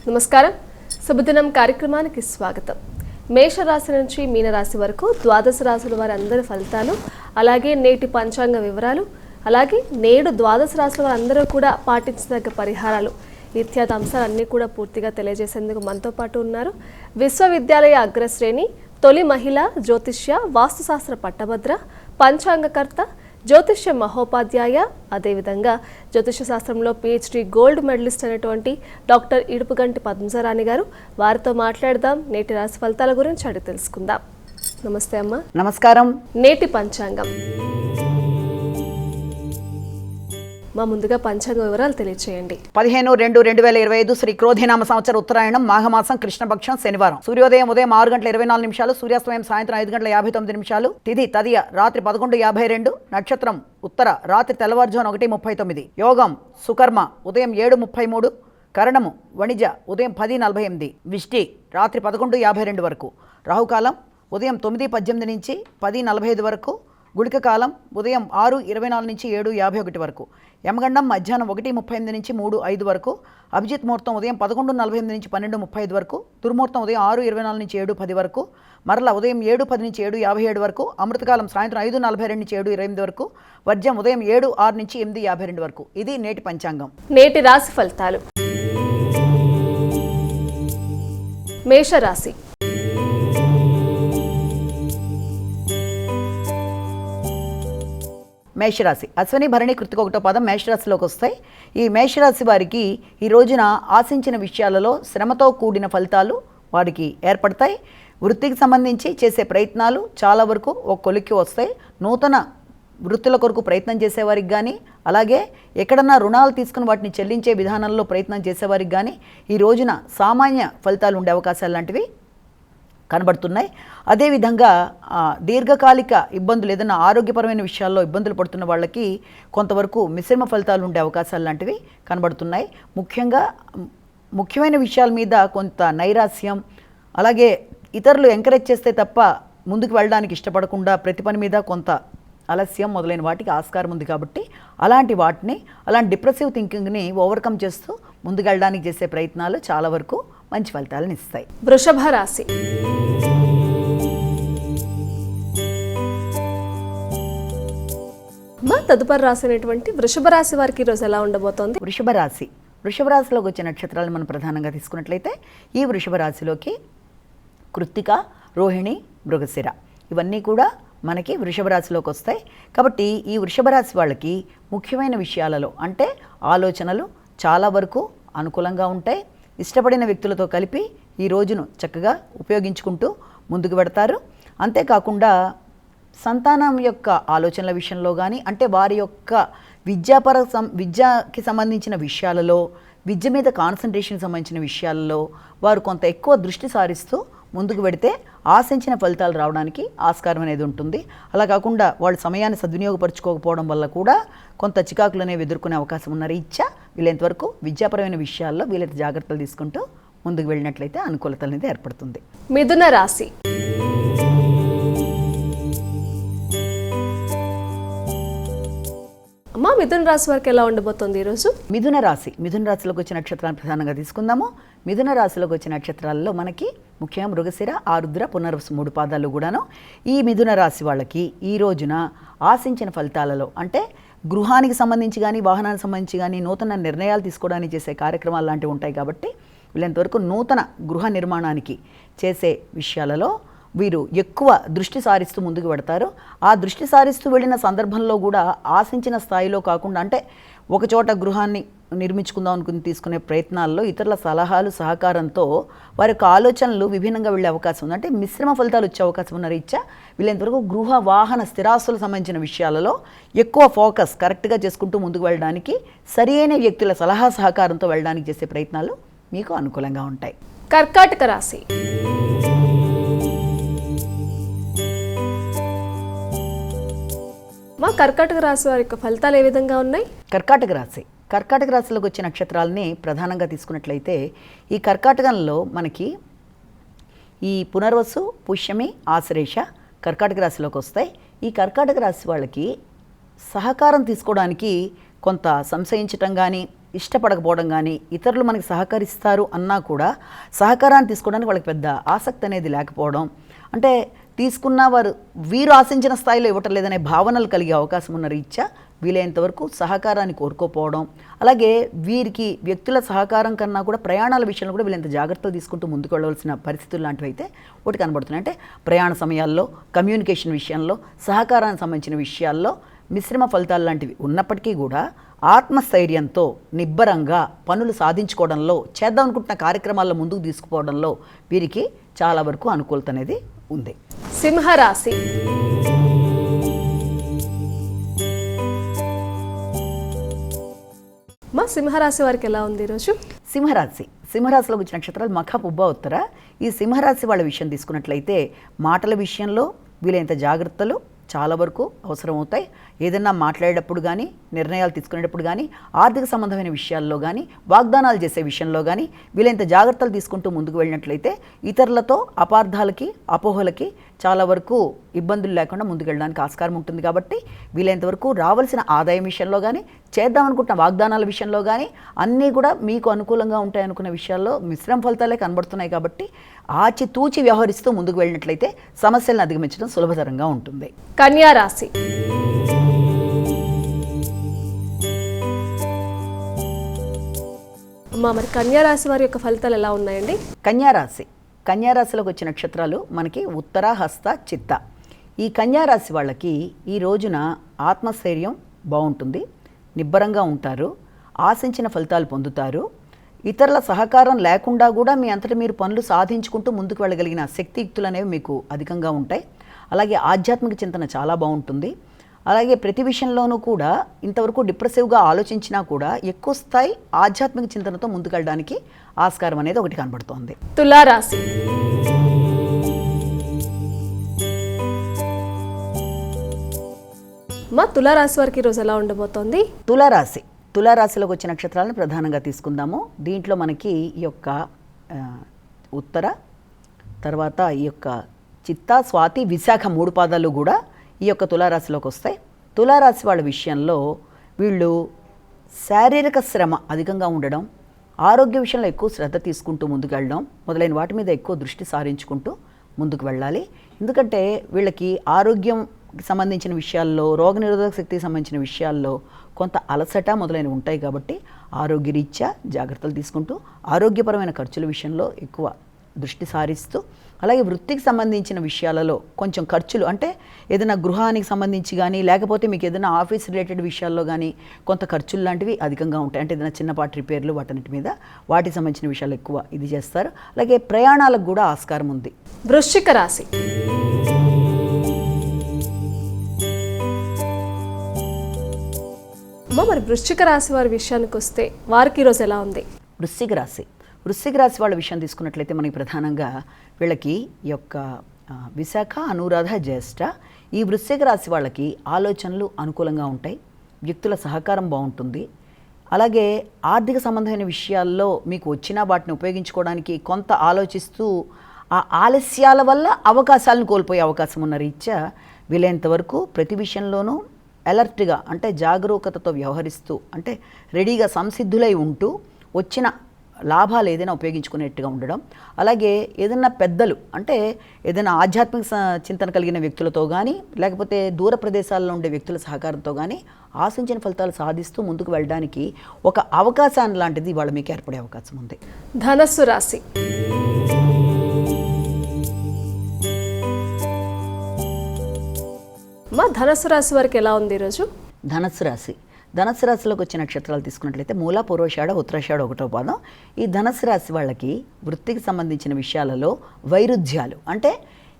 నమస్కారం. శుభదినం కార్యక్రమానికి స్వాగతం. మేషరాశి నుంచి మీనరాశి వరకు ద్వాదశ రాశుల వారి అందరి ఫలితాలు, అలాగే నేటి పంచాంగ వివరాలు, అలాగే నేడు ద్వాదశ రాశుల వారందరూ కూడా పాటించదగ్గ పరిహారాలు ఇత్యాది అంశాలన్నీ కూడా పూర్తిగా తెలియజేసేందుకు మనతో పాటు ఉన్నారు విశ్వవిద్యాలయ అగ్రశ్రేణి, తొలి మహిళ జ్యోతిష్య, వాస్తుశాస్త్ర పట్టభద్ర, పంచాంగకర్త, జ్యోతిష్య మహోపాధ్యాయ, అదేవిధంగా జ్యోతిష్య శాస్త్రంలో PhD గోల్డ్ మెడలిస్ట్ అయినటువంటి డాక్టర్ ఇడుపుగంటి పద్మజరాణి గారు. వారితో మాట్లాడదాం, నేటి రాశి ఫలితాల గురించి అడిగి తెలుసుకుందాం. నమస్తే అమ్మ. నమస్కారం. నేటి పంచాంగం మా ముందుగా పంచాంగ వివరాలు తెలియచేయండి. 15/2/2025 శ్రీ క్రోధినామ సంవత్సర ఉత్తరాయణం, మాఘమాసం, కృష్ణపక్షం, శనివారం. సూర్యోదయం ఉదయం 6:24, సూర్యాస్తమయం సాయంత్రం 5:59. తిథి తదియ రాత్రి 11:52, నక్షత్రం ఉత్తర రాత్రి తెల్లవారుజామున 1:39. యోగం సుకర్మ ఉదయం 7:33, కరణము వణిజ ఉదయం 10:48, విష్టి రాత్రి 11:52 వరకు. రాహుకాలం ఉదయం 9:18 నుంచి 10:45 వరకు. గుళిక కాలం ఉదయం 6:24 నుంచి 7:51 వరకు. యమగండం మధ్యాహ్నం 1:38 నుంచి 3:05 వరకు. అభిజిత్ ముహూర్తం ఉదయం 11:48 నుంచి 12:35 వరకు. దుర్ముహూర్తం ఉదయం 6:24 నుంచి 7:10 వరకు. మరల ఉదయం 7:10 నుంచి 7:57 వరకు. అమృతకాలం సాయంత్రం 5:42 నుంచి 7:28 వరకు. వర్జ్యం ఉదయం 7:06 నుంచి 8:52 వరకు. ఇది నేటి పంచాంగం. నేటి రాశి ఫలితాలు. మేషరాశి. మేషరాశి అశ్విని భరణి కృతిక 1వ పాదం మేషరాశిలోకి వస్తాయి. ఈ మేషరాశి వారికి ఈ రోజున ఆశించిన విషయాలలో శ్రమతో కూడిన ఫలితాలు వారికి ఏర్పడతాయి. వృత్తికి సంబంధించి చేసే ప్రయత్నాలు చాలా వరకు ఒక కొలిక్కి వస్తాయి. నూతన వృత్తుల కొరకు ప్రయత్నం చేసేవారికి కానీ, అలాగే ఎక్కడన్నా రుణాలు తీసుకుని వాటిని చెల్లించే విధానంలో ప్రయత్నం చేసేవారికి కానీ ఈ రోజున సామాన్య ఫలితాలు ఉండే అవకాశాలు లాంటివి కనబడుతున్నాయి. అదేవిధంగా దీర్ఘకాలిక ఇబ్బందులు, ఏదైనా ఆరోగ్యపరమైన విషయాల్లో ఇబ్బందులు పడుతున్న వాళ్ళకి కొంతవరకు మిశ్రమ ఫలితాలు ఉండే అవకాశాలు లాంటివి కనబడుతున్నాయి. ముఖ్యమైన విషయాల మీద కొంత నైరాస్యం, అలాగే ఇతరులు ఎంకరేజ్ చేస్తే తప్ప ముందుకు వెళ్ళడానికి ఇష్టపడకుండా ప్రతి పని మీద కొంత ఆలస్యం మొదలైన వాటికి ఆస్కారం ఉంది. కాబట్టి అలాంటి డిప్రెసివ్ థింకింగ్ని ఓవర్కమ్ చేస్తూ ముందుకు వెళ్ళడానికి చేసే ప్రయత్నాలు చాలా వరకు మంచి ఫలితాలను ఇస్తాయి. వృషభ రాశి. తదుపరి రాశి అయినటువంటి వృషభ రాశి వారికి ఈరోజు ఎలా ఉండబోతోంది? వృషభ రాశిలోకి వచ్చే నక్షత్రాలను మనం ప్రధానంగా తీసుకున్నట్లయితే ఈ వృషభ రాశిలోకి కృత్తిక, రోహిణి, మృగశిర ఇవన్నీ కూడా మనకి వృషభ రాశిలోకి వస్తాయి. కాబట్టి ఈ వృషభ రాశి వాళ్ళకి ముఖ్యమైన విషయాలలో అంటే ఆలోచనలు చాలా వరకు అనుకూలంగా ఉంటాయి. ఇష్టపడిన వ్యక్తులతో కలిపి ఈ రోజును చక్కగా ఉపయోగించుకుంటూ ముందుకు పెడతారు. అంతేకాకుండా సంతానం యొక్క ఆలోచనల విషయంలో కానీ, అంటే వారి యొక్క విద్యకి సంబంధించిన విషయాలలో, విద్య మీద కాన్సన్ట్రేషన్కి సంబంధించిన విషయాలలో వారు కొంత ఎక్కువ దృష్టి సారిస్తూ ముందుకు పెడితే ఆశించిన ఫలితాలు రావడానికి ఆస్కారం అనేది ఉంటుంది. అలా కాకుండా వాళ్ళు సమయాన్ని సద్వినియోగపరచుకోకపోవడం వల్ల కూడా కొంత చికాకులు అనేవి ఎదుర్కొనే అవకాశం ఉన్న రీత్యా వీళ్ళంతవరకు విద్యాపరమైన విషయాల్లో వీళ్ళైతే జాగ్రత్తలు తీసుకుంటూ ముందుకు వెళ్ళినట్లయితే అనుకూలత అనేది ఏర్పడుతుంది. మిథున రాశి. అమ్మా, మిథున రాశి వారికి ఎలా ఉండబోతోంది ఈరోజు? మిథున రాశిలోకి వచ్చిన నక్షత్రాలను ప్రధానంగా తీసుకుందాము. మిథున రాశిలోకి వచ్చిన నక్షత్రాల్లో మనకి ముఖ్యంగా మృగశిర, ఆరుద్ర, పునర్వసు 3 పాదాలు కూడాను. ఈ మిథున రాశి వాళ్ళకి ఈ రోజున ఆశించిన ఫలితాలలో అంటే గృహానికి సంబంధించి కానీ, వాహనానికి సంబంధించి కానీ నూతన నిర్ణయాలు తీసుకోవడానికి చేసే కార్యక్రమాలు లాంటివి ఉంటాయి. కాబట్టి వీళ్ళంతవరకు నూతన గృహ నిర్మాణానికి చేసే విషయాలలో వీరు ఎక్కువ దృష్టి సారిస్తూ ముందుకు పెడతారు. ఆ దృష్టి సారిస్తూ వెళ్ళిన సందర్భంలో కూడా ఆశించిన స్థాయిలో కాకుండా, అంటే ఒకచోట గృహాన్ని నిర్మించుకుందాం అనుకుని తీసుకునే ప్రయత్నాల్లో ఇతరుల సలహాలు, సహకారంతో వారి యొక్క ఆలోచనలు విభిన్నంగా వెళ్ళే అవకాశం ఉంది. అంటే మిశ్రమ ఫలితాలు వచ్చే అవకాశం ఉన్న రీత్యా వీళ్ళంతవరకు గృహ, వాహన, స్థిరాస్తులకు సంబంధించిన విషయాలలో ఎక్కువ ఫోకస్ కరెక్ట్గా చేసుకుంటూ ముందుకు వెళ్ళడానికి, సరైన వ్యక్తుల సలహా సహకారంతో వెళ్ళడానికి చేసే ప్రయత్నాలు మీకు అనుకూలంగా ఉంటాయి. కర్కాటక రాశి. మా కర్కాటక రాశి వారి యొక్క ఫలితాలు ఏ విధంగా ఉన్నాయి? కర్కాటక రాశిలోకి వచ్చే నక్షత్రాలని ప్రధానంగా తీసుకున్నట్లయితే ఈ కర్కాటకంలో మనకి ఈ పునర్వసు, పుష్యమి, ఆశ్లేష కర్కాటక రాశిలోకి వస్తాయి. ఈ కర్కాటక రాశి వాళ్ళకి సహకారం తీసుకోవడానికి కొంత సంశయించటం కానీ, ఇష్టపడకపోవడం కానీ, ఇతరులు మనకి సహకరిస్తారు అన్నా కూడా సహకారాన్ని తీసుకోవడానికి వాళ్ళకి పెద్ద ఆసక్తి అనేది లేకపోవడం, అంటే తీసుకున్న వీరు ఆశించిన స్థాయిలో ఇవ్వటం లేదనే భావనలు కలిగే అవకాశం ఉన్న రీత్యా వీలైనంత వరకు సహకారాన్ని కోరుకోపోవడం, అలాగే వీరికి వ్యక్తుల సహకారం కన్నా కూడా ప్రయాణాల విషయంలో కూడా వీళ్ళంత జాగ్రత్తలు తీసుకుంటూ ముందుకు వెళ్ళవలసిన పరిస్థితులు లాంటివి అయితే ఒకటి కనబడుతున్నాయి. అంటే ప్రయాణ సమయాల్లో, కమ్యూనికేషన్ విషయంలో, సహకారానికి సంబంధించిన విషయాల్లో మిశ్రమ ఫలితాలు లాంటివి ఉన్నప్పటికీ కూడా ఆత్మస్థైర్యంతో నిబ్బరంగా పనులు సాధించుకోవడంలో, చేద్దాం అనుకుంటున్న కార్యక్రమాల్లో ముందుకు తీసుకుపోవడంలో వీరికి చాలా వరకు అనుకూలత అనేది ఉంది. సింహరాశి. మా సింహరాశి వారికి ఎలా ఉంది ఈరోజు? సింహరాశిలోకి వచ్చిన నక్షత్రాలు మఖ, పుబ్బ, ఉత్తర. ఈ సింహరాశి వాళ్ళ విషయం తీసుకున్నట్లయితే మాటల విషయంలో వీలైనంత జాగ్రత్తలు చాలా వరకు అవసరం అవుతాయి. ఏదైనా మాట్లాడేటప్పుడు కానీ, నిర్ణయాలు తీసుకునేటప్పుడు కానీ, ఆర్థిక సంబంధమైన విషయాల్లో కానీ, వాగ్దానాలు చేసే విషయంలో కానీ వీలైనంత జాగ్రత్తలు తీసుకుంటూ ముందుకు వెళ్ళినట్లయితే ఇతరులతో అపార్థాలకి, అపోహలకి చాలా వరకు ఇబ్బందులు లేకుండా ముందుకు వెళ్ళడానికి ఆస్కారం ఉంటుంది. కాబట్టి వీలైనంత వరకు రావాల్సిన ఆదాయం విషయంలో కానీ, చేద్దామనుకుంటున్న వాగ్దానాల విషయంలో కానీ అన్నీ కూడా మీకు అనుకూలంగా ఉంటాయనుకున్న విషయాల్లో మిశ్రమ ఫలితాలే కనబడుతున్నాయి. కాబట్టి ఆచితూచి వ్యవహరిస్తూ ముందుకు వెళ్ళినట్లయితే సమస్యలను అధిగమించడం సులభతరంగా ఉంటుంది. కన్యా రాశి. మరి కన్యా రాశి వారి యొక్క ఫలితాలు ఎలా ఉన్నాయండి? కన్యారాశిలోకి వచ్చిన నక్షత్రాలు మనకి ఉత్తర, హస్త, చిత్త. ఈ కన్యారాశి వాళ్ళకి ఈ రోజున ఆత్మస్థైర్యం బాగుంటుంది, నిబ్బరంగా ఉంటారు, ఆశించిన ఫలితాలు పొందుతారు. ఇతరుల సహకారం లేకుండా కూడా మీ అంతటా మీరు పనులు సాధించుకుంటూ ముందుకు వెళ్ళగలిగిన శక్తియుక్తులు అనేవి మీకు అధికంగా ఉంటాయి. అలాగే ఆధ్యాత్మిక చింతన చాలా బాగుంటుంది. అలాగే ప్రతి విషయంలోనూ కూడా ఇంతవరకు డిప్రెసివ్గా ఆలోచించినా కూడా ఎక్కువ స్థాయి ఆధ్యాత్మిక చింతనతో ముందుకెళ్ళడానికి ఆస్కారం అనేది ఒకటి కనబడుతోంది. తులారాశి. మా తులారాశి వారికి ఈరోజు ఎలా ఉండబోతోంది? తులారాశిలోకి వచ్చిన నక్షత్రాలను ప్రధానంగా తీసుకుందాము. దీంట్లో మనకి ఈ యొక్క ఉత్తర, తర్వాత ఈ యొక్క చిత్త, స్వాతి, విశాఖ 3 పాదాలు కూడా ఈ యొక్క తులారాశిలోకి వస్తాయి. తులారాశి వాళ్ళ విషయంలో వీళ్ళు శారీరక శ్రమ అధికంగా ఉండడం, ఆరోగ్య విషయంలో ఎక్కువ శ్రద్ధ తీసుకుంటూ ముందుకు వెళ్ళడం మొదలైన వాటి మీద ఎక్కువ దృష్టి సారించుకుంటూ ముందుకు వెళ్ళాలి. ఎందుకంటే వీళ్ళకి ఆరోగ్యం సంబంధించిన విషయాల్లో, రోగనిరోధక శక్తికి సంబంధించిన విషయాల్లో కొంత అలసట మొదలైనవి ఉంటాయి. కాబట్టి ఆరోగ్యరీత్యా జాగ్రత్తలు తీసుకుంటూ ఆరోగ్యపరమైన ఖర్చుల విషయంలో ఎక్కువ దృష్టి సారిస్తూ, అలాగే వృత్తికి సంబంధించిన విషయాలలో కొంచెం ఖర్చులు, అంటే ఏదైనా గృహానికి సంబంధించి కానీ, లేకపోతే మీకు ఏదైనా ఆఫీస్ రిలేటెడ్ విషయాల్లో కానీ కొంత ఖర్చులు లాంటివి అధికంగా ఉంటాయి. అంటే ఏదైనా చిన్నపాటి రిపేర్లు వాటన్నిటి మీద వాటికి సంబంధించిన విషయాలు ఎక్కువ ఇది చేస్తారు. అలాగే ప్రయాణాలకు కూడా ఆస్కారం ఉంది. వృశ్చిక రాశి. మరి వృశ్చిక రాశి వారి విషయానికి వస్తే వారికి ఈరోజు ఎలా ఉంది? వృశ్చిక రాశి వాళ్ళ విషయం తీసుకున్నట్లయితే మనకి ప్రధానంగా వీళ్ళకి ఈ యొక్క విశాఖ, అనురాధ, జ్యేష్ఠ, ఈ వృశ్చిక రాశి వాళ్ళకి ఆలోచనలు అనుకూలంగా ఉంటాయి, వ్యక్తుల సహకారం బాగుంటుంది. అలాగే ఆర్థిక సంబంధమైన విషయాల్లో మీకు వచ్చిన వాటిని ఉపయోగించుకోవడానికి కొంత ఆలోచిస్తూ ఆ ఆలస్యాల వల్ల అవకాశాలను కోల్పోయే అవకాశం ఉన్న రీత్యా వీలైనంత వరకు ప్రతి విషయంలోనూ అలర్ట్గా, అంటే జాగరూకతతో వ్యవహరిస్తూ, అంటే రెడీగా సంసిద్ధులై ఉంటూ వచ్చిన లాభాలు ఏదైనా ఉపయోగించుకునేట్టుగా ఉండడం. అలాగే ఏదైనా పెద్దలు, అంటే ఏదైనా ఆధ్యాత్మిక చింతన కలిగిన వ్యక్తులతో కానీ, లేకపోతే దూర ప్రదేశాల్లో ఉండే వ్యక్తుల సహకారంతో కానీ ఆశించిన ఫలితాలు సాధిస్తూ ముందుకు వెళ్ళడానికి ఒక అవకాశాన్ని లాంటిది ఇవాళ మీకు ఏర్పడే అవకాశం ఉంది. ధనస్సు రాశి. మా ధనస్సు రాశి వారికి ఎలా ఉంది ఈరోజు? ధనస్సు రాశిలోకి వచ్చిన నక్షత్రాలు తీసుకున్నట్లయితే మూల, పూర్వషాఢ, ఉత్తరాషాఢ 1వ పాదం. ఈ ధనస్సు రాశి వాళ్ళకి వృత్తికి సంబంధించిన విషయాలలో వైరుధ్యాలు, అంటే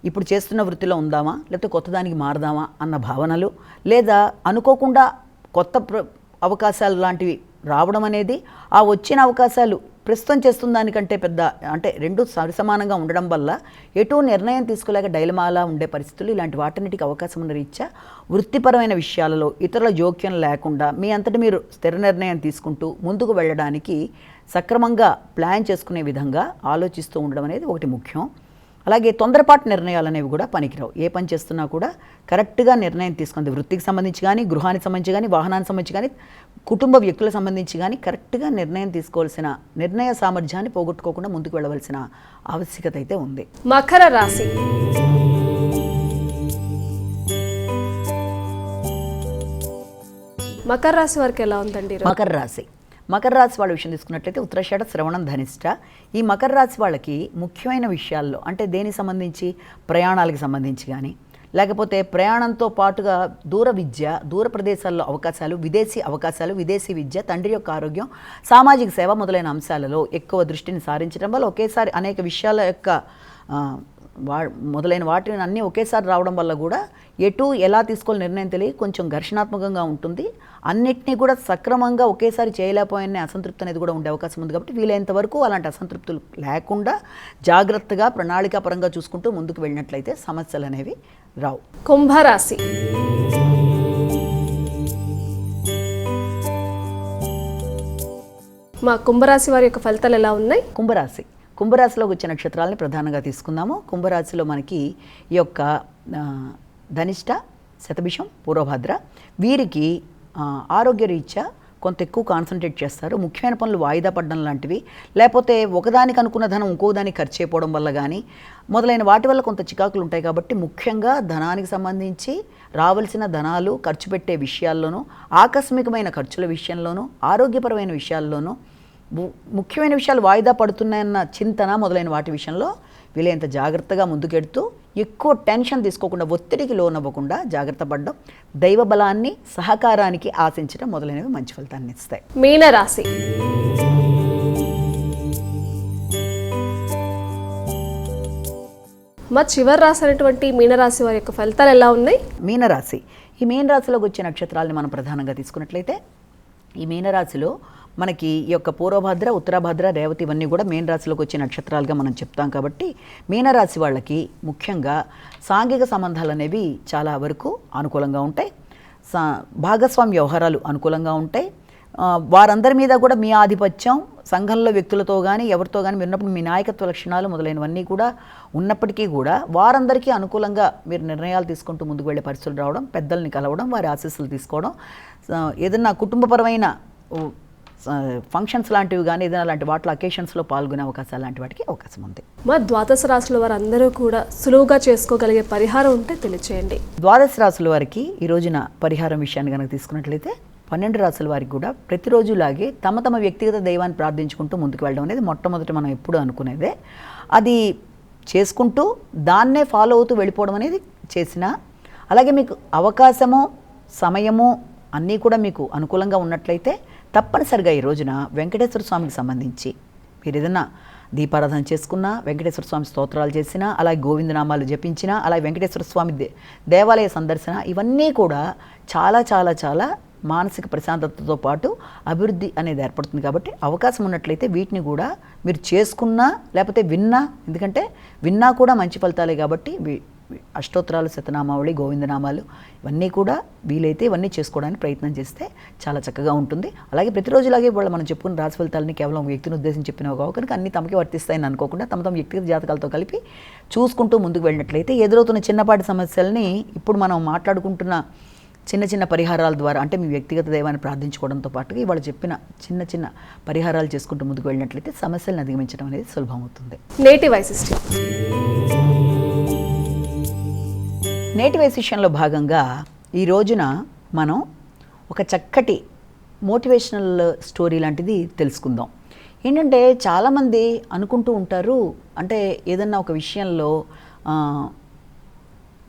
ఇప్పుడు చేస్తున్న వృత్తిలో ఉందామా లేకపోతే కొత్త దానికి మారదామా అన్న భావనలు, లేదా అనుకోకుండా కొత్త అవకాశాలు లాంటివి రావడం అనేది, ఆ వచ్చిన అవకాశాలు ప్రస్తుతం చేస్తున్న దానికంటే పెద్ద, అంటే రెండు సరిసమానంగా ఉండడం వల్ల ఎటు నిర్ణయం తీసుకోలేక డైలమాలా ఉండే పరిస్థితులు, ఇలాంటి వాటన్నిటికి అవకాశం ఉన్న రీత్యా వృత్తిపరమైన విషయాలలో ఇతరుల జోక్యం లేకుండా మీ అంతటి మీరు స్థిర నిర్ణయం తీసుకుంటూ ముందుకు వెళ్ళడానికి సక్రమంగా ప్లాన్ చేసుకునే విధంగా ఆలోచిస్తూ ఉండడం అనేది ఒకటి ముఖ్యం. అలాగే తొందరపాటు నిర్ణయాలు అనేవి కూడా పనికిరావు. ఏ పని చేస్తున్నా కూడా కరెక్ట్గా నిర్ణయం తీసుకుంది. వృత్తికి సంబంధించి కానీ, గృహానికి సంబంధించి కానీ, వాహనానికి సంబంధించి కానీ, కుటుంబ వ్యక్తులకు సంబంధించి కానీ కరెక్ట్గా నిర్ణయం తీసుకోవాల్సిన, నిర్ణయ సామర్థ్యాన్ని పోగొట్టుకోకుండా ముందుకు వెళ్ళవలసిన ఆవశ్యకత అయితే ఉంది. మకర రాశి. మకర రాశి వారికి ఎలా ఉందండి? మకర రాశి వాళ్ళ విషయం తీసుకున్నట్లయితే ఉత్తరాషాఢ, శ్రవణం, ధనిష్ట. ఈ మకర రాశి వాళ్ళకి ముఖ్యమైన విషయాల్లో అంటే దేనికి సంబంధించి, ప్రయాణాలకు సంబంధించి కానీ, లేకపోతే ప్రయాణంతో పాటుగా దూర విద్య, దూర ప్రదేశాల్లో అవకాశాలు, విదేశీ అవకాశాలు, విదేశీ విద్య, తండ్రి యొక్క ఆరోగ్యం, సామాజిక సేవ మొదలైన అంశాలలో ఎక్కువ దృష్టిని సారించడం వల్ల ఒకేసారి అనేక విషయాల యొక్క మొదలైన వాటిని అన్నీ ఒకేసారి రావడం వల్ల కూడా ఎటు ఎలా తీసుకోవాలి నిర్ణయం తెలియ కొంచెం ఘర్షణాత్మకంగా ఉంటుంది. అన్నిటినీ కూడా సక్రమంగా ఒకేసారి చేయలేకపోయిన అసంతృప్తి అనేది కూడా ఉండే అవకాశం ఉంది. కాబట్టి వీలైనంత వరకు అలాంటి అసంతృప్తులు లేకుండా జాగ్రత్తగా ప్రణాళికాపరంగా చూసుకుంటూ ముందుకు వెళ్ళినట్లయితే సమస్యలు అనేవి రావు. కుంభరాశి. మా కుంభరాశి వారి యొక్క ఫలితాలు ఎలా ఉన్నాయి? కుంభరాశిలోకి వచ్చే నక్షత్రాలని ప్రధానంగా తీసుకుందాము. కుంభరాశిలో మనకి ఈ యొక్క ధనిష్ట, శతభిషం, పూర్వభద్ర వీరికి ఆరోగ్యరీత్యా కొంత ఎక్కువ కాన్సన్ట్రేట్ చేస్తారు. ముఖ్యమైన పనులు వాయిదా పడడం లాంటివి, లేకపోతే ఒకదానికి అనుకున్న ధనం ఇంకో దానికి ఖర్చు అయిపోవడం వల్ల కానీ మొదలైన వాటి వల్ల కొంత చికాకులు ఉంటాయి. కాబట్టి ముఖ్యంగా ధనానికి సంబంధించి రావాల్సిన ధనాలు ఖర్చు పెట్టే విషయాల్లోనూ, ఆకస్మికమైన ఖర్చుల విషయంలోనూ, ఆరోగ్యపరమైన విషయాల్లోనూ, ముఖ్యమైన విషయాలు వాయిదా పడుతున్నాయన్న చింతన మొదలైన వాటి విషయంలో వీలైనంత జాగ్రత్తగా ముందుకెడుతూ ఎక్కువ టెన్షన్ తీసుకోకుండా, ఒత్తిడికి లోనవ్వకుండా జాగ్రత్త పడడం, దైవ బలాన్ని, సహకారానికి ఆశించడం మొదలైనవి మంచి ఫలితాన్ని ఇస్తాయి. మీనరాశి. మా చివరి రాశి అనేటువంటి మీనరాశి వారి యొక్క ఫలితాలు ఎలా ఉన్నాయి? ఈ మీనరాశిలోకి వచ్చే నక్షత్రాలని మనం ప్రధానంగా తీసుకున్నట్లయితే ఈ మీనరాశిలో మనకి ఈ యొక్క పూర్వభద్ర, ఉత్తరభద్ర, రేవతి ఇవన్నీ కూడా మీనరాశిలోకి వచ్చే నక్షత్రాలుగా మనం చెప్తాం. కాబట్టి మీనరాశి వాళ్ళకి ముఖ్యంగా సాంఘిక సంబంధాలు అనేవి చాలా వరకు అనుకూలంగా ఉంటాయి. భాగస్వామ్య వ్యవహారాలు అనుకూలంగా ఉంటాయి. వారందరి మీద కూడా మీ ఆధిపత్యం, సంఘంలో వ్యక్తులతో కానీ ఎవరితో కానీ మీరున్నప్పుడు మీ నాయకత్వ లక్షణాలు మొదలైనవన్నీ కూడా ఉన్నప్పటికీ కూడా వారందరికీ అనుకూలంగా మీరు నిర్ణయాలు తీసుకుంటూ ముందుకు వెళ్ళే పరిస్థితులు రావడం, పెద్దల్ని కలవడం, వారి ఆశీస్సులు తీసుకోవడం, ఏదన్నా కుటుంబపరమైన ఫంక్షన్స్ లాంటివి కానీ ఏదైనా లాంటి వాటిలో అకేషన్స్లో పాల్గొనే అవకాశాలు లాంటి వాటికి అవకాశం ఉంది. మా ద్వాదశ రాశుల వారు అందరూ కూడా సులువుగా చేసుకోగలిగే పరిహారం ఉంటే తెలియచేయండి. ద్వాదశ రాశుల వారికి ఈ రోజున పరిహారం విషయాన్ని కనుక తీసుకున్నట్లయితే 12 రాశుల వారికి కూడా ప్రతిరోజులాగే తమ తమ వ్యక్తిగత దైవాన్ని ప్రార్థించుకుంటూ ముందుకు వెళ్ళడం అనేది మొట్టమొదటి మనం ఎప్పుడు అనుకునేదే. అది చేసుకుంటూ దాన్నే ఫాలో అవుతూ వెళ్ళిపోవడం అనేది చేసినా, అలాగే మీకు అవకాశము, సమయము అన్నీ కూడా మీకు అనుకూలంగా ఉన్నట్లయితే తప్పనిసరిగా ఈ రోజున వెంకటేశ్వర స్వామికి సంబంధించి మీరు ఏదైనా దీపారాధన చేసుకున్నా, వెంకటేశ్వర స్వామి స్తోత్రాలు చేసినా, అలాగే గోవిందనామాలు జపించినా, అలాగే వెంకటేశ్వర స్వామి దేవాలయ సందర్శన ఇవన్నీ కూడా చాలా చాలా చాలా మానసిక ప్రశాంతతతో పాటు అభివృద్ధి అనేది ఏర్పడుతుంది. కాబట్టి అవకాశం ఉన్నట్లయితే వీటిని కూడా మీరు చేసుకున్నా లేకపోతే విన్నా, ఎందుకంటే విన్నా కూడా మంచి ఫలితాలే కాబట్టి అష్టోత్తరాలు, శతనామావళి, గోవిందనామాలు ఇవన్నీ కూడా వీలైతే ఇవన్నీ చేసుకోవడానికి ప్రయత్నం చేస్తే చాలా చక్కగా ఉంటుంది. అలాగే ప్రతిరోజులాగే వాళ్ళు మనం చెప్పుకున్న రాశి ఫలితాలని కేవలం వ్యక్తిని ఉద్దేశించి చెప్పినవి కావు కనుక అన్ని తమకి వర్తిస్తాయని అనుకోకుండా తమ వ్యక్తిగత జాతకాలతో కలిపి చూసుకుంటూ ముందుకు వెళ్ళినట్లయితే ఎదురవుతున్న చిన్నపాటి సమస్యల్ని ఇప్పుడు మనం మాట్లాడుకుంటున్న చిన్న చిన్న పరిహారాల ద్వారా, అంటే మీ వ్యక్తిగత దైవాన్ని ప్రార్థించుకోవడంతో పాటుగా ఇవాళ చెప్పిన చిన్న చిన్న పరిహారాలు చేసుకుంటూ ముందుకు వెళ్ళినట్లయితే సమస్యలను అధిగమించడం అనేది సులభం అవుతుంది. నేటి వైశిష్యంలో భాగంగా ఈ రోజున మనం ఒక చక్కటి మోటివేషనల్ స్టోరీ లాంటిది తెలుసుకుందాం. ఏంటంటే చాలామంది అనుకుంటూ ఉంటారు, అంటే ఏదన్నా ఒక విషయంలో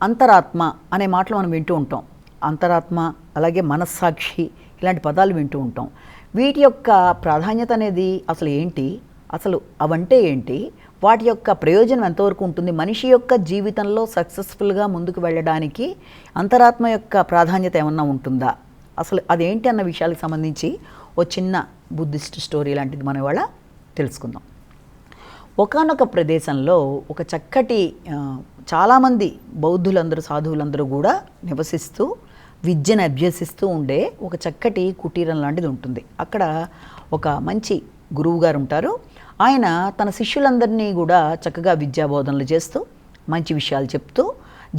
అంతరాత్మ అనే మాటలు మనం వింటూ ఉంటాం. అంతరాత్మ, అలాగే మనస్సాక్షి ఇలాంటి పదాలు వింటూ ఉంటాం. వీటి యొక్క ప్రాధాన్యత అనేది అసలు ఏంటి, అసలు అవంటే ఏంటి, వాటి యొక్క ప్రయోజనం ఎంతవరకు ఉంటుంది, మనిషి యొక్క జీవితంలో సక్సెస్ఫుల్గా ముందుకు వెళ్ళడానికి అంతరాత్మ యొక్క ప్రాధాన్యత ఏమన్నా ఉంటుందా, అసలు అదేంటి అన్న విషయాలకు సంబంధించి ఓ చిన్న బుద్ధిస్ట్ స్టోరీ లాంటిది మనం ఇవాళ తెలుసుకుందాం. ఒకానొక ప్రదేశంలో ఒక చక్కటి చాలామంది బౌద్ధులందరూ, సాధువులందరూ కూడా నివసిస్తూ విద్యను అభ్యసిస్తూ ఉండే ఒక చక్కటి కుటీరం లాంటిది ఉంటుంది. అక్కడ ఒక మంచి గురువు గారు ఉంటారు. ఆయన తన శిష్యులందరినీ కూడా చక్కగా విద్యాబోధనలు చేస్తూ మంచి విషయాలు చెప్తూ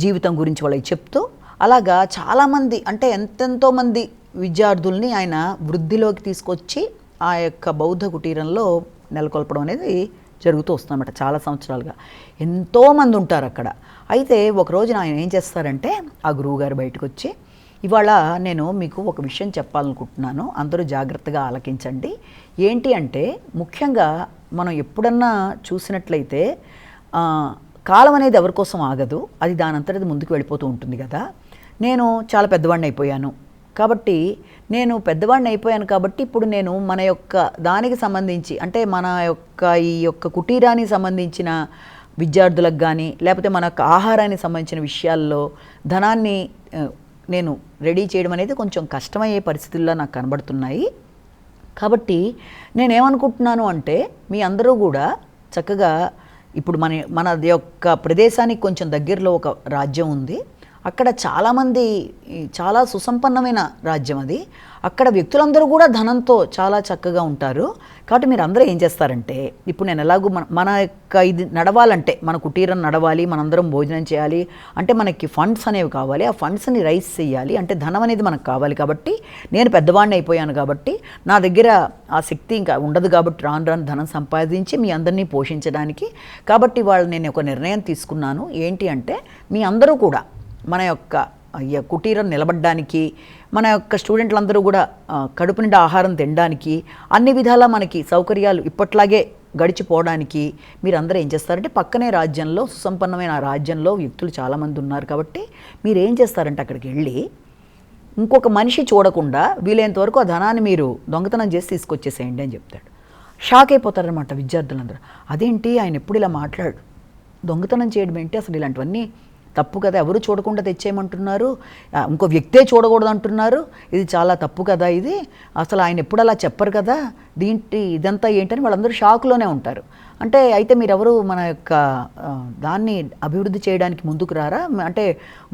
జీవితం గురించి వాళ్ళకి చెప్తూ అలాగా చాలామంది అంటే ఎంతెంతోమంది విద్యార్థుల్ని ఆయన వృద్ధిలోకి తీసుకొచ్చి ఆ యొక్క బౌద్ధ కుటీరంలో నెలకొల్పడం అనేది జరుగుతూ వస్తుందన్నమాట. చాలా సంవత్సరాలుగా ఎంతోమంది ఉంటారు అక్కడ. అయితే ఒక రోజున ఆయన ఏం చేస్తారంటే ఆ గురువుగారు బయటకు వచ్చి, ఇవాళ నేను మీకు ఒక విషయం చెప్పాలనుకుంటున్నాను, అందరూ జాగ్రత్తగా ఆలకించండి. ఏంటి అంటే ముఖ్యంగా మనం ఎప్పుడన్నా చూసినట్లయితే కాలం అనేది ఎవరి కోసం ఆగదు, అది దానంతట ముందుకు వెళ్ళిపోతూ ఉంటుంది కదా. నేను చాలా పెద్దవాడిని అయిపోయాను కాబట్టి ఇప్పుడు నేను మన యొక్క దానికి సంబంధించి అంటే మన యొక్క ఈ యొక్క కుటీరానికి సంబంధించిన విద్యార్థులకు కానీ లేకపోతే మన యొక్క ఆహారానికి సంబంధించిన విషయాల్లో ధనాన్ని నేను రెడీ చేయడం అనేది కొంచెం కష్టమయ్యే పరిస్థితుల్లో నాకు కనబడుతున్నాయి. కాబట్టి నేనేమనుకుంటున్నాను అంటే మీ అందరూ కూడా చక్కగా ఇప్పుడు మన యొక్క ప్రదేశానికి కొంచెం దగ్గరలో ఒక రాజ్యం ఉంది. అక్కడ చాలామంది చాలా సుసంపన్నమైన రాజ్యం అది. అక్కడ వ్యక్తులందరూ కూడా ధనంతో చాలా చక్కగా ఉంటారు. కాబట్టి మీరు అందరూ ఏం చేస్తారంటే ఇప్పుడు నేను ఎలాగూ మన యొక్క ఇది నడవాలంటే మన కుటీరం నడవాలి, మనందరం భోజనం చేయాలి అంటే మనకి ఫండ్స్ అనేవి కావాలి. ఆ ఫండ్స్ని రైజ్ చేయాలి అంటే ధనం అనేది మనకు కావాలి. కాబట్టి నేను పెద్దవాడిని అయిపోయాను కాబట్టి నా దగ్గర ఆ శక్తి ఇంకా ఉండదు కాబట్టి రాను ధనం సంపాదించి మీ అందరినీ పోషించడానికి. కాబట్టి నేను ఒక నిర్ణయం తీసుకున్నాను. ఏంటి అంటే మీ అందరూ కూడా మన యొక్క కుటీరం నిలబడడానికి, మన యొక్క స్టూడెంట్లందరూ కూడా కడుపు నిండా ఆహారం తినడానికి, అన్ని విధాలా మనకి సౌకర్యాలు ఇప్పట్లాగే గడిచిపోవడానికి మీరందరూ ఏం చేస్తారంటే పక్కనే రాజ్యంలో సుసంపన్నమైన ఆ రాజ్యంలో వ్యక్తులు చాలామంది ఉన్నారు కాబట్టి మీరు ఏం చేస్తారంటే అక్కడికి వెళ్ళి ఇంకొక మనిషి చూడకుండా వీలైనంత వరకు ఆ ధనాన్ని మీరు దొంగతనం చేసి తీసుకొచ్చేసేయండి అని చెప్తాడు. షాక్ అయిపోతారనమాట విద్యార్థులందరూ. అదేంటి ఆయన ఎప్పుడు ఇలా మాట్లాడు, దొంగతనం చేయడం ఏంటి, అసలు ఇలాంటివన్నీ తప్పు కదా, ఎవరు చూడకుండా తెచ్చేయమంటున్నారు, ఇంకో వ్యక్తే చూడకూడదు అంటున్నారు, ఇది చాలా తప్పు కదా, ఇది అసలు ఆయన ఎప్పుడు అలా చెప్పరు కదా, ఇదంతా ఏంటని వాళ్ళందరూ షాక్లోనే ఉంటారు. అంటే అయితే మీరెవరు మన యొక్క దాన్ని అభివృద్ధి చేయడానికి ముందుకు రారా, అంటే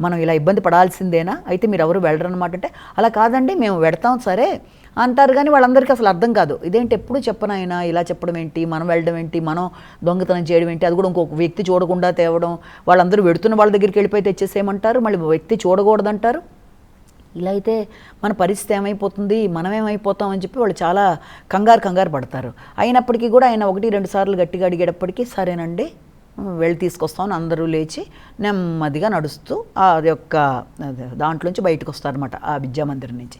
మనం ఇలా ఇబ్బంది పడాల్సిందేనా, అయితే మీరు ఎవరు వెళ్ళరన్నమాట. అంటే అలా కాదండి మేము వెడతాం సరే అంటారు కానీ వాళ్ళందరికీ అసలు అర్థం కాదు. ఇదేంటి ఎప్పుడు చెప్పనైనా ఇలా చెప్పడం ఏంటి, మనం వెళ్ళడం ఏంటి, మనం దొంగతనం చేయడం ఏంటి, అది కూడా ఇంకొక వ్యక్తి చూడకుండా తేవడం, వాళ్ళందరూ వెడుతున్న వాళ్ళ దగ్గరికి వెళ్ళిపోయి తెచ్చేసేయమంటారు, మళ్ళీ వ్యక్తి చూడకూడదంటారు. ఇలా అయితే మన పరిస్థితి ఏమైపోతుంది, మనమేమైపోతాం అని చెప్పి వాళ్ళు చాలా కంగారు పడతారు. అయినప్పటికీ కూడా ఆయన 1-2 సార్లు గట్టిగా అడిగేటప్పటికీ సరేనండి వెళ్ళి తీసుకొస్తామని అందరూ లేచి నెమ్మదిగా నడుస్తూ ఆ యొక్క దాంట్లోంచి బయటకు వస్తారనమాట ఆ విద్యామందిరం నుంచి.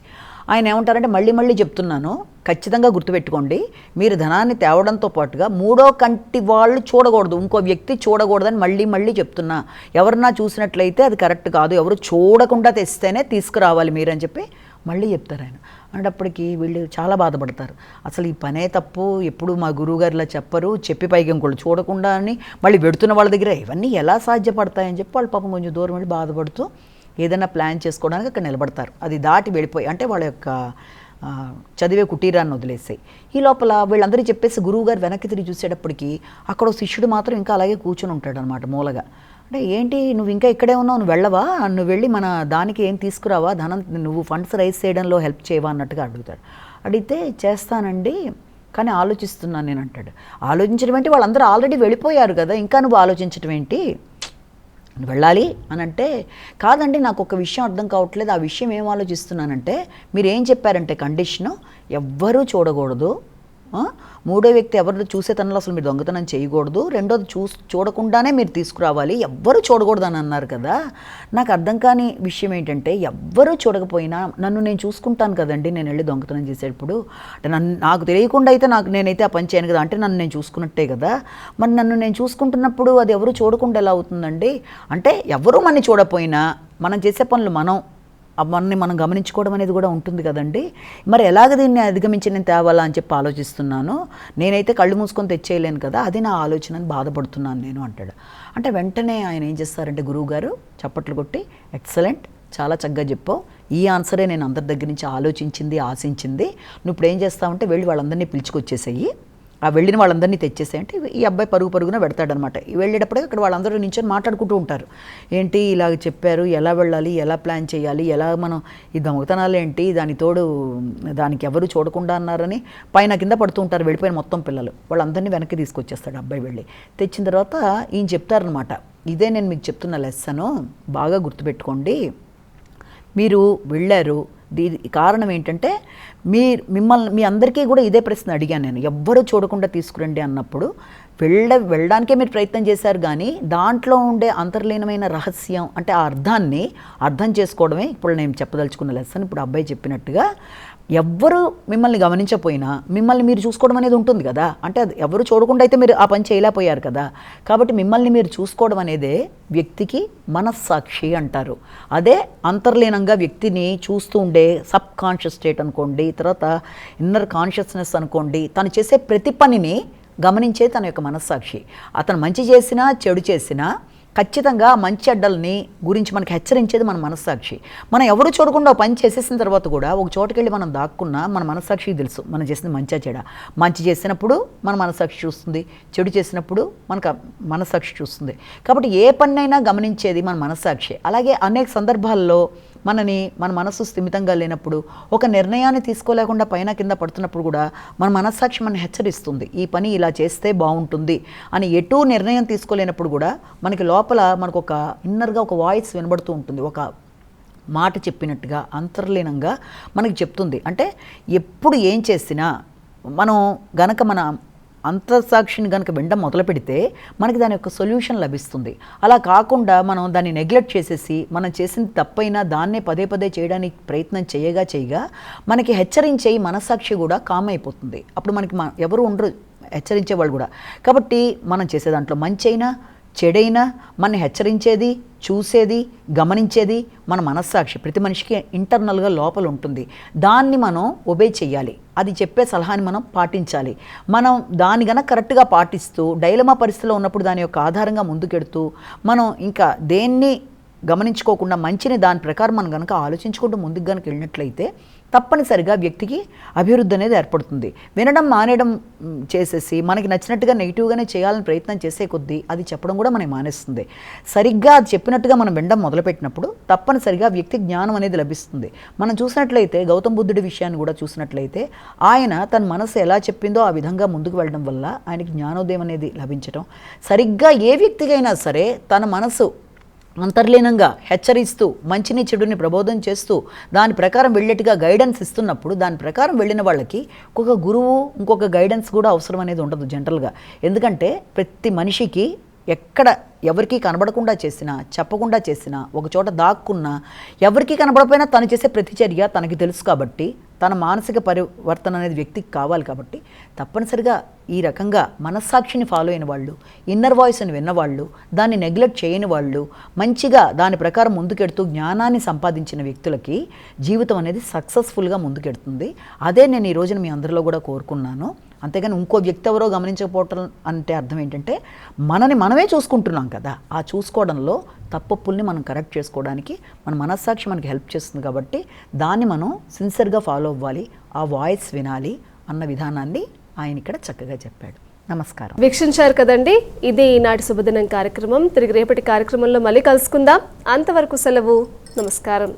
ఆయన ఏమంటారంటే మళ్ళీ చెప్తున్నాను, ఖచ్చితంగా గుర్తుపెట్టుకోండి, మీరు ధనాన్ని తేవడంతో పాటుగా మూడో కంటి వాళ్ళు చూడకూడదు, ఇంకో వ్యక్తి చూడకూడదని మళ్ళీ చెప్తున్నా. ఎవరన్నా చూసినట్లయితే అది కరెక్ట్ కాదు, ఎవరు చూడకుండా తెస్తేనే తీసుకురావాలి మీరు అని చెప్పి మళ్ళీ చెప్తారు ఆయన. అనేటప్పటికీ వీళ్ళు చాలా బాధపడతారు. అసలు ఈ పనే తప్పు, ఎప్పుడు మా గురువుగారు ఇలా చెప్పరు, చెప్పి పైకి ఇంకోళ్ళు చూడకుండా అని మళ్ళీ పెడుతున్న వాళ్ళ దగ్గర ఇవన్నీ ఎలా సాధ్యపడతాయని చెప్పి వాళ్ళు పాపం కొంచెం దూరం వెళ్ళి బాధపడుతూ ఏదైనా ప్లాన్ చేసుకోవడానికి అక్కడ నిలబడతారు. అది దాటి వెళ్ళిపోయి అంటే వాళ్ళ యొక్క చదివే కుటీరాన్ని వదిలేసాయి. ఈ లోపల వీళ్ళందరూ చెప్పేసి గురువుగారు వెనక్కి తిరిగి చూసేటప్పటికి అక్కడ శిష్యుడు మాత్రం ఇంకా అలాగే కూర్చొని ఉంటాడు అనమాట మూలగా. అంటే ఏంటి నువ్వు ఇంకా ఇక్కడే ఉన్నావు, నువ్వు వెళ్ళవా, నువ్వు వెళ్ళి మన దానికి ఏం తీసుకురావా, ధనం నువ్వు ఫండ్స్ రైజ్ చేయడంలో హెల్ప్ చేయవా అన్నట్టుగా అడుగుతాడు. అడిగితే చేస్తానండి కానీ ఆలోచిస్తున్నాను నేను అంటాడు. ఆలోచించడం ఏంటి, వాళ్ళందరూ ఆల్రెడీ వెళ్ళిపోయారు కదా, ఇంకా నువ్వు ఆలోచించడం ఏంటి, వెళ్ళాలి అని అంటే కాదండి నాకు ఒక విషయం అర్థం కావట్లేదు, ఆ విషయం ఏం ఆలోచిస్తున్నానంటే మీరు ఏం చెప్పారంటే కండిషను ఎవ్వరూ చూడకూడదు, మూడో వ్యక్తి ఎవరు చూసే తనలో అసలు మీరు దొంగతనం చేయకూడదు, రెండోది చూడకుండానే మీరు తీసుకురావాలి, ఎవ్వరూ చూడకూడదు అని అన్నారు కదా. నాకు అర్థం కాని విషయం ఏంటంటే ఎవ్వరూ చూడకపోయినా నన్ను నేను చూసుకుంటాను కదండి, నేను వెళ్ళి దొంగతనం చేసేటప్పుడు అంటే నాకు తెలియకుండా అయితే నేనైతే ఆ పని చేయను కదా, అంటే నన్ను నేను చూసుకున్నట్టే కదా, మరి నన్ను నేను చూసుకుంటున్నప్పుడు అది ఎవరు చూడకుండా ఎలా అవుతుందండి, అంటే ఎవరూ మనని చూడకపోయినా మనం చేసే పనులు మనని మనం గమనించుకోవడం అనేది కూడా ఉంటుంది కదండి, మరి ఎలాగ దీన్ని అధిగమించి నేను తేవాలా అని చెప్పి ఆలోచిస్తున్నాను, నేనైతే కళ్ళు మూసుకొని తెచ్చేయలేను కదా, అది నా ఆలోచన అని బాధపడుతున్నాను నేను అంటాడు. అంటే వెంటనే ఆయన ఏం చేస్తారంటే గురువుగారు చప్పట్లు కొట్టి ఎక్సలెంట్, చాలా చక్కగా చెప్పావు, ఈ ఆన్సరే నేను అందరి దగ్గర నుంచి ఆలోచించింది ఆశించింది, నువ్వు ఇప్పుడు ఏం చేస్తావంటే వెళ్ళి వాళ్ళందరినీ పిలుచుకొచ్చేసేయి, ఆ వెళ్ళిన వాళ్ళందరినీ తెచ్చేసేయంటే ఈ అబ్బాయి పరుగున పెడతాడనమాట. వెళ్ళేటప్పుడే అక్కడ వాళ్ళందరూ నించొని మాట్లాడుకుంటూ ఉంటారు. ఏంటి ఇలాగ చెప్పారు, ఎలా వెళ్ళాలి, ఎలా ప్లాన్ చేయాలి, ఎలా మనం ఈ దొంగతనాలు ఏంటి, దాని తోడు దానికి ఎవరు చూడకుండా అన్నారని పైన కింద పడుతూ ఉంటారు వెళ్ళిపోయిన మొత్తం పిల్లలు. వాళ్ళందరినీ వెనక్కి తీసుకొచ్చేస్తాడు అబ్బాయి వెళ్ళి. తెచ్చిన తర్వాత ఈయన చెప్తారనమాట, ఇదే నేను మీకు చెప్తున్న లెసను, బాగా గుర్తుపెట్టుకోండి. మీరు వెళ్ళారు, కారణం ఏంటంటే మీ అందరికీ కూడా ఇదే ప్రశ్న అడిగాను నేను, ఎవ్వరూ చూడకుండా తీసుకురండి అన్నప్పుడు వెళ్ళడానికే మీరు ప్రయత్నం చేశారు, కానీ దాంట్లో ఉండే అంతర్లీనమైన రహస్యం అంటే ఆ అర్థాన్ని అర్థం చేసుకోవడమే ఇప్పుడు నేను చెప్పదలుచుకున్న లెసన్. ఇప్పుడు అబ్బాయి చెప్పినట్టుగా ఎవ్వరు మిమ్మల్ని గమనించకపోయినా మిమ్మల్ని మీరు చూసుకోవడం అనేది ఉంటుంది కదా. అంటే అది ఎవరు చూడకుండా అయితే మీరు ఆ పని చేయలేకపోయారు కదా. కాబట్టి మిమ్మల్ని మీరు చూసుకోవడం అనేదే వ్యక్తికి మనస్సాక్షి అంటారు. అదే అంతర్లీనంగా వ్యక్తిని చూస్తూ ఉండే సబ్ కాన్షియస్ స్టేట్ అనుకోండి, తర్వాత ఇన్నర్ కాన్షియస్నెస్ అనుకోండి. తను చేసే ప్రతి పనిని గమనించే తన యొక్క మనస్సాక్షి. అతను మంచి చేసినా చెడు చేసినా ఖచ్చితంగా మంచి అడ్డల్ని గురించి మనకి హెచ్చరించేది మన మనస్సాక్షి. మనం ఎవరు చూడకుండా పని చేసేసిన తర్వాత కూడా ఒక చోటుకెళ్ళి మనం దాక్కున్నా మన మనస్సాక్షికి తెలుసు మనం చేసింది మంచిగా చెడా. మంచి చేసినప్పుడు మన మనస్సాక్షి చూస్తుంది, చెడు చేసినప్పుడు మనకు మనస్సాక్షి చూస్తుంది. కాబట్టి ఏ పన్నైనా గమనించేది మన మనస్సాక్షి. అలాగే అనేక సందర్భాల్లో మన మనసు స్థిమితంగా లేనప్పుడు, ఒక నిర్ణయాన్ని తీసుకోలేకుండా పైన కింద పడుతున్నప్పుడు కూడా మన మనస్సాక్షి మనని హెచ్చరిస్తుంది, ఈ పని ఇలా చేస్తే బాగుంటుంది అని. ఎటూ నిర్ణయం తీసుకోలేనప్పుడు కూడా మనకి లోపల మనకు ఒక ఇన్నర్గా ఒక వాయిస్ వినబడుతూ ఉంటుంది, ఒక మాట చెప్పినట్టుగా అంతర్లీనంగా మనకి చెప్తుంది. అంటే ఎప్పుడు ఏం చేసినా మనం గనక మన అంతర్సాక్షిని కనుక వినడం మొదలు పెడితే మనకి దాని యొక్క సొల్యూషన్ లభిస్తుంది. అలా కాకుండా మనం దాన్ని నెగ్లెక్ట్ చేసేసి మనం చేసింది తప్పైనా దాన్నే పదే పదే చేయడానికి ప్రయత్నం చేయగా మనకి హెచ్చరించే మనస్సాక్షి కూడా కామ్ అయిపోతుంది. అప్పుడు మనకి ఎవరు ఉండరు హెచ్చరించేవాళ్ళు కూడా. కాబట్టి మనం చేసే దాంట్లో మంచి అయినా చెడైనా మనని హెచ్చరించేది, చూసేది, గమనించేది మన మనస్సాక్షి. ప్రతి మనిషికి ఇంటర్నల్గా లోపల ఉంటుంది. దాన్ని మనం ఒబే చెయ్యాలి. అది చెప్పే సలహాని మనం పాటించాలి. మనం దాన్ని గనక కరెక్ట్గా పాటిస్తూ డైలమా పరిస్థితిలో ఉన్నప్పుడు దాని యొక్క ఆధారంగా ముందుకెడుతూ మనం ఇంకా దేన్ని గమనించుకోకుండా మంచిని దాని ప్రకారం మనం కనుక ఆలోచించుకుంటూ ముందుకు కనుక వెళ్ళినట్లయితే తప్పనిసరిగా వ్యక్తికి అభివృద్ధి అనేది ఏర్పడుతుంది. వినడం మానేయడం చేసేసి మనకి నచ్చినట్టుగా నెగిటివ్గానే చేయాలని ప్రయత్నం చేసే కొద్దీ అది చెప్పడం కూడా మనకి మానేస్తుంది. సరిగ్గా అది చెప్పినట్టుగా మనం వినడం మొదలుపెట్టినప్పుడు తప్పనిసరిగా వ్యక్తి జ్ఞానం అనేది లభిస్తుంది. మనం చూసినట్లయితే గౌతమ్ బుద్ధుడి విషయాన్ని కూడా చూసినట్లయితే ఆయన తన మనసు ఎలా చెప్పిందో ఆ విధంగా ముందుకు వెళ్ళడం వల్ల ఆయనకి జ్ఞానోదయం అనేది లభించడం. సరిగ్గా ఏ వ్యక్తికైనా సరే తన మనసు అంతర్లీనంగా హెచ్చరిస్తూ మంచిని చెడుని ప్రబోధం చేస్తూ దాని ప్రకారం వెళ్ళేట్టుగా గైడెన్స్ ఇస్తున్నప్పుడు దాని ప్రకారం వెళ్ళిన వాళ్ళకి ఇంకొక గురువు ఇంకొక గైడెన్స్ కూడా అవసరం అనేది ఉండదు జనరల్గా. ఎందుకంటే ప్రతి మనిషికి ఎక్కడ ఎవరికి కనబడకుండా చేసినా చెప్పకుండా చేసినా ఒక చోట దాక్కున్నా ఎవరికి కనబడకపోయినా తను చేసే ప్రతిచర్య తనకి తెలుసు కాబట్టి తన మానసిక పరివర్తన అనేది వ్యక్తికి కావాలి కాబట్టి తప్పనిసరిగా ఈ రకంగా మనస్సాక్షిని ఫాలో అయిన వాళ్ళు, ఇన్నర్ వాయిస్ని విన్నవాళ్ళు, దాన్ని నెగ్లెక్ట్ చేయని వాళ్ళు, మంచిగా దాని ప్రకారం ముందుకెడుతూ జ్ఞానాన్ని సంపాదించిన వ్యక్తులకి జీవితం అనేది సక్సెస్ఫుల్గా ముందుకెడుతుంది. అదే నేను ఈ రోజున మీ అందరిలో కూడా కోరుకున్నాను. అంతేగాని ఇంకో వ్యక్తి ఎవరో గమనించకపోవటం అంటే అర్థం ఏంటంటే మనమే చూసుకుంటున్నాం కదా. ఆ చూసుకోవడంలో తప్పుల్ని మనం కరెక్ట్ చేసుకోవడానికి మన మనస్సాక్షి మనకి హెల్ప్ చేస్తుంది కాబట్టి దాన్ని మనం సిన్సియర్గా ఫాలో అవ్వాలి, ఆ వాయిస్ వినాలి అన్న విధానాన్ని ఆయన ఇక్కడ చక్కగా చెప్పాడు. నమస్కారం. వీక్షించారు కదండి, ఇదే ఈనాటి శుభదినం కార్యక్రమం. తిరిగి రేపటి కార్యక్రమంలో మళ్ళీ కలుసుకుందాం. అంతవరకు సెలవు. నమస్కారం.